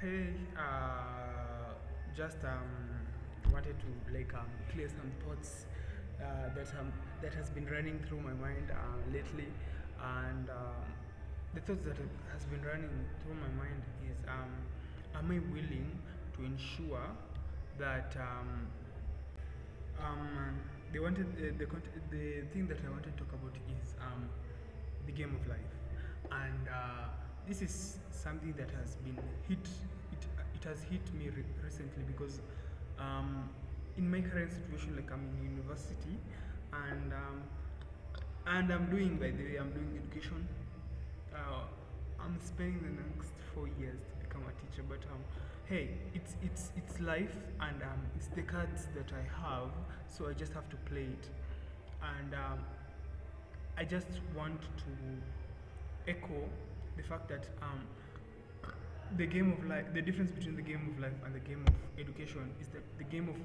Hey, just wanted to clear some thoughts that has been running through my mind lately, and the thoughts that has been running through my mind is, am I willing to ensure that they wanted the thing that I wanted to talk about is the game of life, and this is something that has been hit. It has hit me recently because in my current situation, like I'm in university, and um, and I'm doing, by the way, I'm doing education. uh, I'm spending the next 4 years to become a teacher, but hey, it's life, and it's the cards that I have, so I just have to play it, and I just want to echo the fact that the game of life, the difference between the game of life and the game of education is that the game of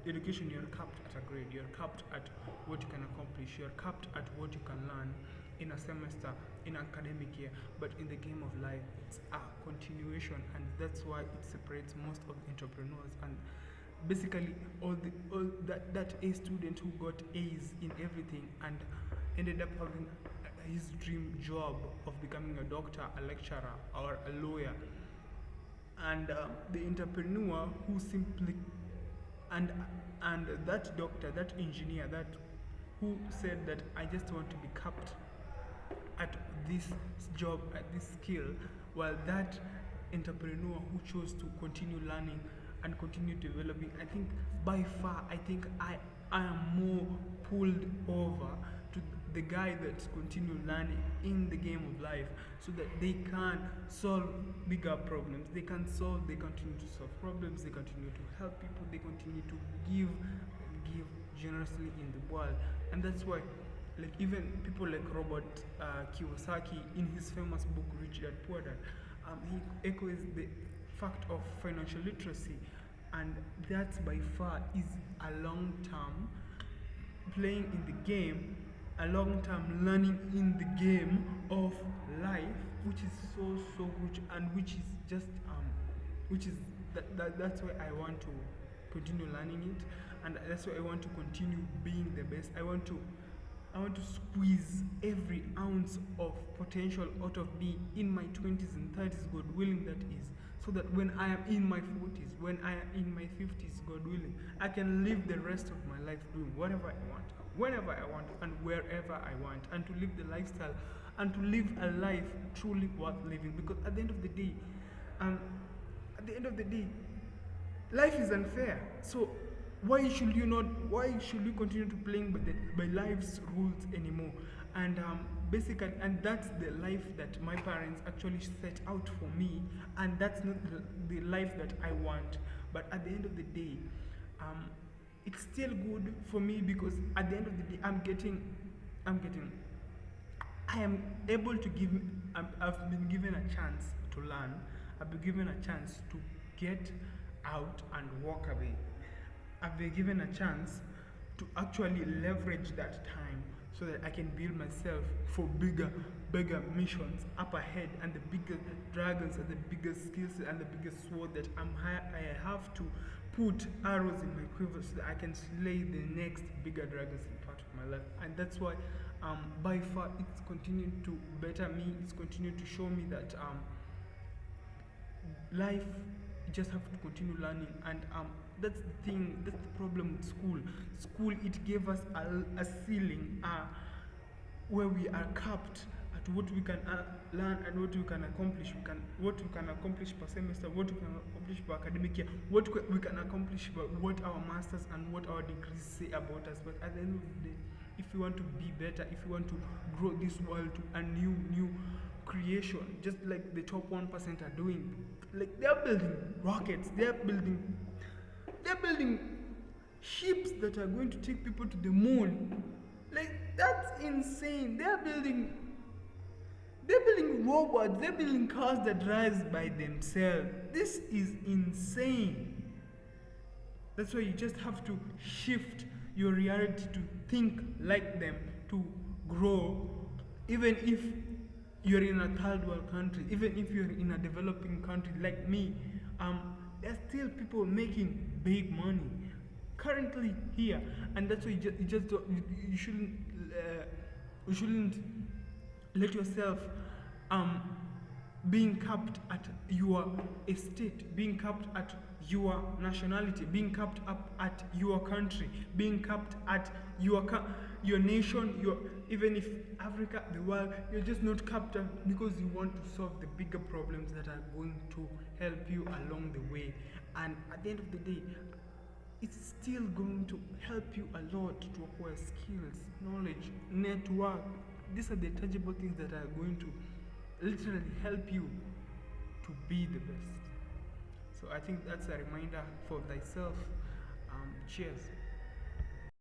education, you're capped at a grade, you're capped at what you can accomplish, you're capped at what you can learn in a semester, in an academic year. But in the game of life, it's a continuation, and that's why it separates most of the entrepreneurs. And basically, all that A student who got A's in everything and ended up having his dream job of becoming a doctor, a lecturer, or a lawyer, and the entrepreneur who simply and and that doctor, that engineer, that who said that I just want to be capped at this job, at this skill, while that entrepreneur who chose to continue learning and continue developing, I think by far, I am more pulled over to the guy that's continue learning in the game of life, so that they can solve bigger problems, they continue to solve problems, they continue to help people, they continue to give generously in the world. And that's why, like, even people like Robert Kiyosaki, in his famous book Rich Dad Poor Dad, he echoes the fact of financial literacy, and that by far is a long term playing in the game, a long term learning in the game of life, which is so good, and which is just which is that's why I want to continue learning it, and that's why I want to continue being the best. I want to squeeze every ounce of potential out of me in my 20s and 30s, God willing, that is, so that when I am in my 40s, when I am in my 50s, God willing, I can live the rest of my life doing whatever I want, whenever I want, and wherever I want, and to live the lifestyle and to live a life truly worth living. Because at the end of the day, um, at the end of the day, life is unfair. So why should you continue to playing by life's rules anymore? And basically, and that's the life that my parents actually set out for me, and that's not the life that I want. But at the end of the day, um, it's still good for me, because at the end of the day, I'm getting I am able to give. I've been given a chance to learn. I've been given a chance to get out and walk away. I've been given a chance to actually leverage that time, so that I can build myself for bigger missions up ahead, and the bigger dragons, and the bigger skills, and the biggest sword that I have to put arrows in my quiver, so that I can slay the next bigger dragons in part of my life. And that's why, by far, it's continued to better me. It's continued to show me that life, you just have to continue learning. And that's the thing, that's the problem with school. It gave us a ceiling, where we are capped at what we can learn, and what we can accomplish. What we can accomplish per semester, what we can accomplish per academic year, we can accomplish by what our masters and what our degrees say about us. But at the end of the day, if you want to be better, if you want to grow this world to a new creation, just like the top 1% are doing, like they're building rockets, they're building ships that are going to take people to the moon. Like, that's insane. They're building robots, they're building cars that drive by themselves. This is insane. That's why you just have to shift your reality to think like them, to grow, even if you're in a third world country, even if you're in a developing country like me, there's still people making big money currently here, and that's why you just don't, you shouldn't let yourself um, being capped at your estate, being capped at your nationality, being capped up at your country, being capped at your nation, your, even if Africa, the world, you're just not capped up because you want to solve the bigger problems that are going to help you along the way. And at the end of the day, it's still going to help you a lot to acquire skills, knowledge, network. These are the tangible things that are going to literally help you to be the best. So I think that's a reminder for thyself. Cheers.